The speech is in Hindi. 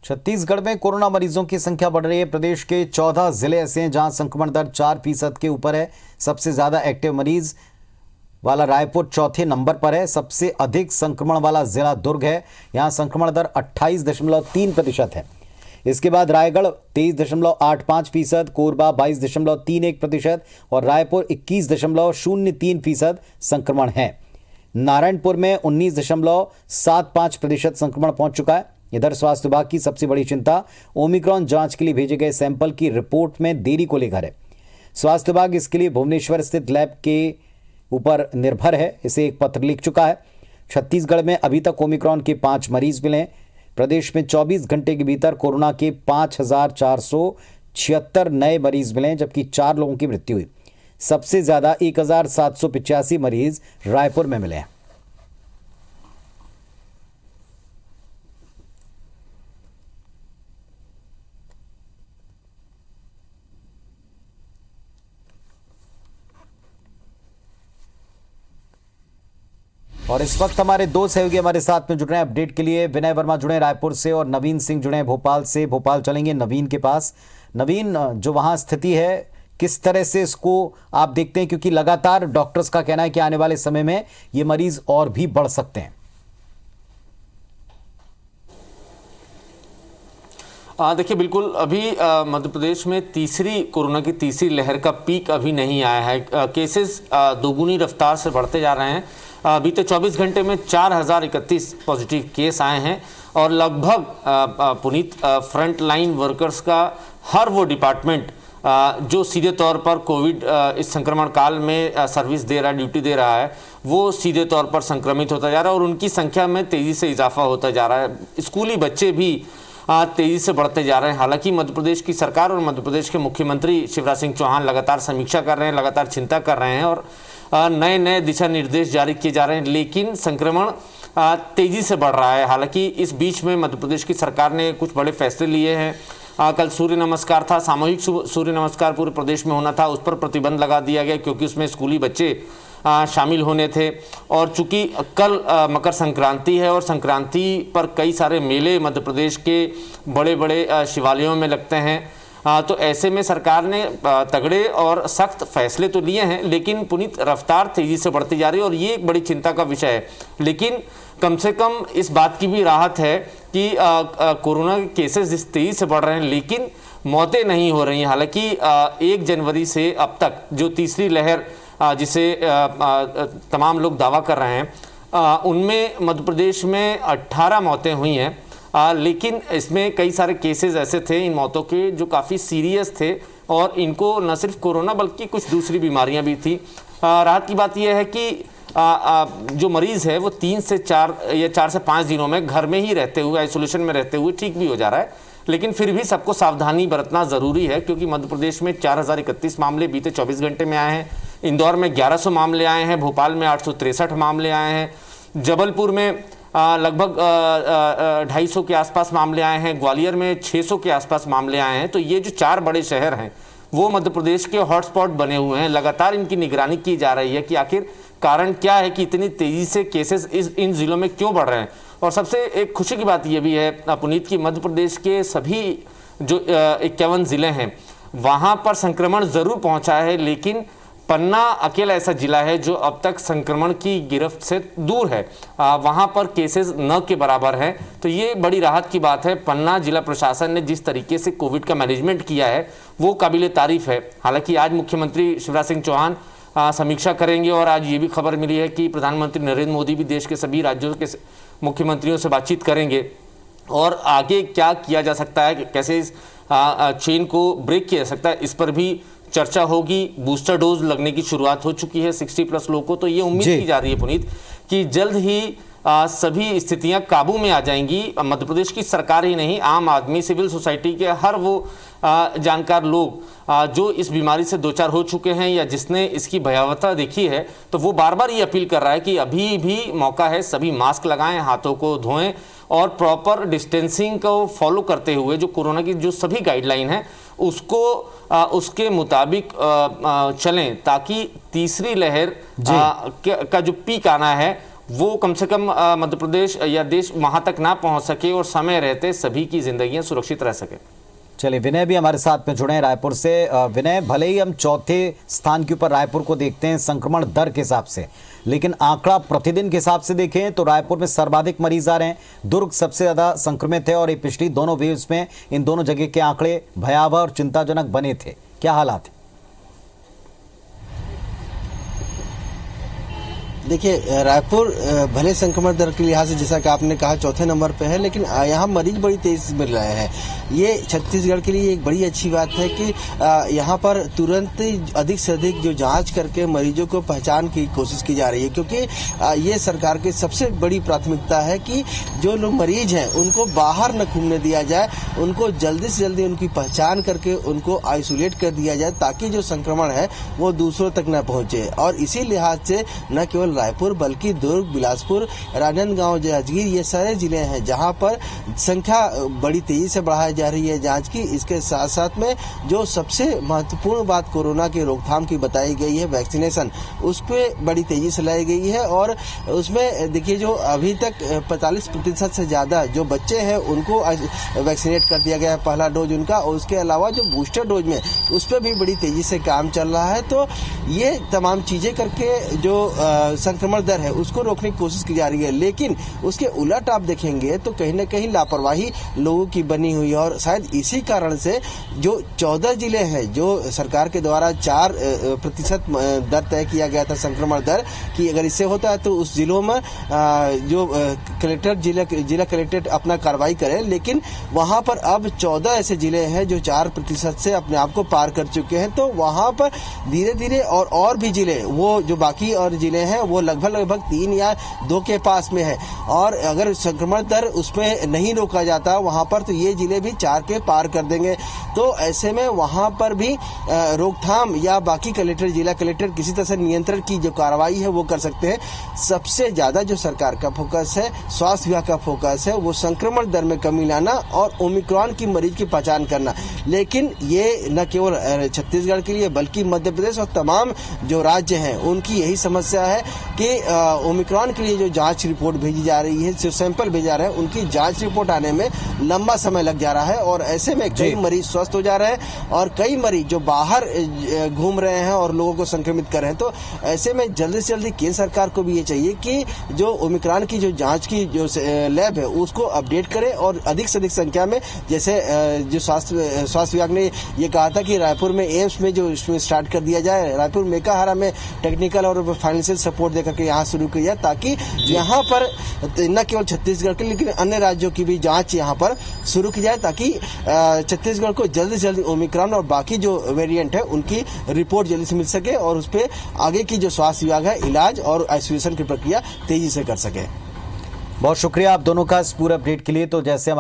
छत्तीसगढ़ में कोरोना मरीजों की संख्या बढ़ रही है। प्रदेश के 14 जिले ऐसे हैं जहां संक्रमण दर 4% के ऊपर है। सबसे ज्यादा एक्टिव मरीज वाला रायपुर चौथे नंबर पर है। सबसे अधिक संक्रमण वाला जिला दुर्ग है, यहां संक्रमण दर 28.3% है। इसके बाद रायगढ़ 23.85%, कोरबा 22.31% और रायपुर 21.03% संक्रमण है। नारायणपुर में 19.75% संक्रमण पहुंच चुका है। इधर स्वास्थ्य विभाग की सबसे बड़ी चिंता ओमिक्रॉन जांच के लिए भेजे गए सैंपल की रिपोर्ट में देरी को लेकर है। स्वास्थ्य विभाग इसके लिए भुवनेश्वर स्थित लैब के ऊपर निर्भर है। इसे एक पत्र लिख चुका है। छत्तीसगढ़ में अभी तक ओमिक्रॉन के 5 मरीज मिले हैं। प्रदेश में 24 घंटे के भीतर कोरोना के 5,476 नए मरीज मिले हैं, जबकि 4 लोगों की मृत्यु हुई। सबसे ज्यादा 1,785 मरीज रायपुर में मिले हैं। और इस वक्त हमारे दो सहयोगी हमारे साथ में जुड़ रहे हैं अपडेट के लिए। विनय वर्मा जुड़े रायपुर से और नवीन सिंह जुड़े भोपाल से। भोपाल चलेंगे नवीन के पास। नवीन, जो वहां स्थिति है किस तरह से इसको आप देखते हैं, क्योंकि लगातार डॉक्टर्स का कहना है कि आने वाले समय में ये मरीज और भी बढ़ सकते हैं। देखिए, बिल्कुल अभी मध्य प्रदेश में कोरोना की तीसरी लहर का पीक अभी नहीं आया है। केसेस दोगुनी रफ्तार से बढ़ते जा रहे हैं। बीते 24 घंटे में 4,031 पॉजिटिव केस आए हैं और लगभग पुनीत फ्रंट लाइन वर्कर्स का हर वो डिपार्टमेंट जो सीधे तौर पर कोविड इस संक्रमण काल में सर्विस दे रहा है, ड्यूटी दे रहा है, वो सीधे तौर पर संक्रमित होता जा रहा है और उनकी संख्या में तेज़ी से इजाफा होता जा रहा है। स्कूली बच्चे भी तेज़ी से बढ़ते जा रहे हैं। हालांकि मध्य प्रदेश की सरकार और मध्य प्रदेश के मुख्यमंत्री शिवराज सिंह चौहान लगातार समीक्षा कर रहे हैं, लगातार चिंता कर रहे हैं और नए नए दिशा निर्देश जारी किए जा रहे हैं, लेकिन संक्रमण तेज़ी से बढ़ रहा है। हालांकि इस बीच में मध्य प्रदेश की सरकार ने कुछ बड़े फैसले लिए हैं। कल सूर्य नमस्कार था, सामूहिक सूर्य नमस्कार पूरे प्रदेश में होना था, उस पर प्रतिबंध लगा दिया गया क्योंकि उसमें स्कूली बच्चे शामिल होने थे। और चूंकि कल मकर संक्रांति है और संक्रांति पर कई सारे मेले मध्य प्रदेश के बड़े बड़े शिवालयों में लगते हैं, तो ऐसे में सरकार ने तगड़े और सख्त फैसले तो लिए हैं, लेकिन पुनीत रफ्तार तेज़ी से बढ़ती जा रही है और ये एक बड़ी चिंता का विषय है। लेकिन कम से कम इस बात की भी राहत है कि कोरोना के केसेस जिस तेज़ी से बढ़ रहे हैं लेकिन मौतें नहीं हो रही हैं। हालांकि 1 जनवरी से अब तक जो तीसरी लहर जिसे तमाम लोग दावा कर रहे हैं, उनमें मध्य प्रदेश में 18 मौतें हुई हैं, लेकिन इसमें कई सारे केसेस ऐसे थे इन मौतों के जो काफ़ी सीरियस थे और इनको न सिर्फ कोरोना बल्कि कुछ दूसरी बीमारियां भी थी। राहत की बात यह है कि जो मरीज़ है वो 3 से 4 या 4 से 5 दिनों में घर में ही रहते हुए, आइसोलेशन में रहते हुए ठीक भी हो जा रहा है। लेकिन फिर भी सबको सावधानी बरतना ज़रूरी है क्योंकि मध्य प्रदेश में 4,031 मामले बीते 24 घंटे में आए हैं। इंदौर में 1100 मामले आए हैं, भोपाल में 863 मामले आए हैं, जबलपुर में लगभग 250 के आसपास मामले आए हैं, ग्वालियर में 600 के आसपास मामले आए हैं। तो ये जो 4 बड़े शहर हैं वो मध्य प्रदेश के हॉटस्पॉट बने हुए हैं। लगातार इनकी निगरानी की जा रही है कि आखिर कारण क्या है कि इतनी तेज़ी से केसेस इन जिलों में क्यों बढ़ रहे हैं। और सबसे एक खुशी की बात यह भी है पुनीत की मध्य प्रदेश के सभी जो 51 ज़िले हैं वहाँ पर संक्रमण ज़रूर पहुँचा है, लेकिन पन्ना अकेला ऐसा जिला है जो अब तक संक्रमण की गिरफ्त से दूर है। वहाँ पर केसेस न के बराबर हैं। तो ये बड़ी राहत की बात है। पन्ना जिला प्रशासन ने जिस तरीके से कोविड का मैनेजमेंट किया है वो काबिले तारीफ है। हालांकि आज मुख्यमंत्री शिवराज सिंह चौहान समीक्षा करेंगे और आज ये भी खबर मिली है कि प्रधानमंत्री नरेंद्र मोदी भी देश के सभी राज्यों के मुख्यमंत्रियों से बातचीत करेंगे और आगे क्या किया जा सकता है, कैसे इस चेन को ब्रेक किया जा सकता है, इस पर भी चर्चा होगी। बूस्टर डोज लगने की शुरुआत हो चुकी है 60+ लोगों को, तो ये उम्मीद की जा रही है पुनीत कि जल्द ही सभी स्थितियां काबू में आ जाएंगी। मध्य प्रदेश की सरकार ही नहीं, आम आदमी, सिविल सोसाइटी के हर वो जानकार लोग जो इस बीमारी से दो चार हो चुके हैं या जिसने इसकी भयावहता देखी है, तो वो बार बार ये अपील कर रहा है कि अभी भी मौका है, सभी मास्क लगाएं, हाथों को धोएं और प्रॉपर डिस्टेंसिंग को फॉलो करते हुए जो कोरोना की जो सभी गाइडलाइन है उसको उसके मुताबिक चलें, ताकि तीसरी लहर का जो पीक आना है वो कम से कम मध्य प्रदेश या देश वहाँ तक ना पहुँच सके और समय रहते सभी की जिंदगियाँ सुरक्षित रह सके। चलिए, विनय भी हमारे साथ में जुड़े हैं रायपुर से। विनय, भले ही हम चौथे स्थान के ऊपर रायपुर को देखते हैं संक्रमण दर के हिसाब से, लेकिन आंकड़ा प्रतिदिन के हिसाब से देखें तो रायपुर में सर्वाधिक मरीज आ रहे हैं। दुर्ग सबसे ज़्यादा संक्रमित है और ये पिछली दोनों वेव्स में इन दोनों जगह के आंकड़े भयावह और चिंताजनक बने थे। क्या हालात है? देखिए, रायपुर भले संक्रमण दर के लिहाज से जैसा कि आपने कहा चौथे नंबर पे है, लेकिन यहाँ मरीज बड़ी तेजी से मिल रहे हैं। ये छत्तीसगढ़ के लिए एक बड़ी अच्छी बात है कि यहाँ पर तुरंत अधिक से अधिक जो जांच करके मरीजों को पहचान की कोशिश की जा रही है, क्योंकि ये सरकार की सबसे बड़ी प्राथमिकता है कि जो लोग मरीज हैं उनको बाहर न घूमने दिया जाए, उनको जल्दी से जल्दी उनकी पहचान करके उनको आइसोलेट कर दिया जाए ताकि जो संक्रमण है वो दूसरों तक न पहुंचे। और इसी लिहाज से न केवल रायपुर बल्कि दुर्ग, बिलासपुर, राजनांदगांव, जांजगीर ये सारे जिले हैं जहां पर संख्या बड़ी तेजी से बढ़ाई जा रही है जांच की। इसके साथ साथ में जो सबसे महत्वपूर्ण बात कोरोना की रोकथाम की बताई गई है, वैक्सीनेशन, उस पर बड़ी तेजी से लाई गई है। और उसमें देखिए, जो अभी तक 45% से ज्यादा जो बच्चे हैं उनको वैक्सीनेट कर दिया गया है, पहला डोज उनका। और उसके अलावा जो बूस्टर डोज में उस पर भी बड़ी तेजी से काम चल रहा है। तो ये तमाम चीजें करके जो संक्रमण दर है उसको रोकने की कोशिश की जा रही है, लेकिन उसके उलट आप देखेंगे तो कहीं न कहीं लापरवाही लोगों की बनी हुई है। और शायद इसी कारण से जो 14 जिले हैं जो सरकार के द्वारा 4% दर तय किया गया था संक्रमण दर कि अगर इससे होता है तो उस जिलों में जो कलेक्टर जिला कलेक्टर अपना कार्रवाई करें, लेकिन वहां पर अब 14 ऐसे जिले हैं जो 4% से अपने आप को पार कर चुके हैं। तो वहां पर धीरे धीरे और भी जिले, वो जो बाकी और जिले हैं वो लगभग 3 या 2 के पास में है। और अगर संक्रमण दर उसमें नहीं रोका जाता वहां पर तो ये जिले भी 4 के पार कर देंगे। तो ऐसे में वहां पर भी रोकथाम या बाकी कलेक्टर, जिला कलेक्टर किसी तरह से नियंत्रण की जो कार्रवाई है वो कर सकते हैं। सबसे ज्यादा जो सरकार का फोकस है, स्वास्थ्य विभाग का फोकस है, वो संक्रमण दर में कमी लाना और ओमिक्रॉन की मरीज की पहचान करना। लेकिन ये न केवल छत्तीसगढ़ के लिए बल्कि मध्य प्रदेश और तमाम जो राज्य हैं उनकी यही समस्या है कि ओमिक्रॉन के लिए जो जांच रिपोर्ट भेजी जा रही है, जो सैंपल भेजा रहे हैं, उनकी जांच रिपोर्ट आने में लंबा समय लग जा रहा है। और ऐसे में कई मरीज स्वस्थ हो जा रहे हैं और कई मरीज जो बाहर घूम रहे हैं और लोगों को संक्रमित कर रहे हैं। तो ऐसे में जल्दी से जल्दी केंद्र सरकार को भी ये चाहिए कि जो ओमिक्रॉन की जो जांच की जो लैब है उसको अपडेट करें और अधिक से अधिक संख्या में, जैसे जो स्वास्थ्य विभाग ने ये कहा था कि रायपुर में एम्स में जो इसमें स्टार्ट कर दिया जाए, रायपुर मेकाहारा में टेक्निकल और फाइनेंशियल सपोर्ट देकर के यहाँ शुरू किया, ताकि यहाँ पर न केवल छत्तीसगढ़ के लेकिन अन्य राज्यों की भी जांच यहाँ पर शुरू की जाए, ताकि छत्तीसगढ़ को जल्दी से जल्दी ओमिक्रॉन और बाकी जो वेरिएंट है उनकी रिपोर्ट जल्दी से मिल सके और उस पर आगे की जो स्वास्थ्य विभाग है इलाज और आइसोलेशन की प्रक्रिया तेजी से कर सके। बहुत शुक्रिया आप दोनों का इस पूरे अपडेट के लिए। तो जैसे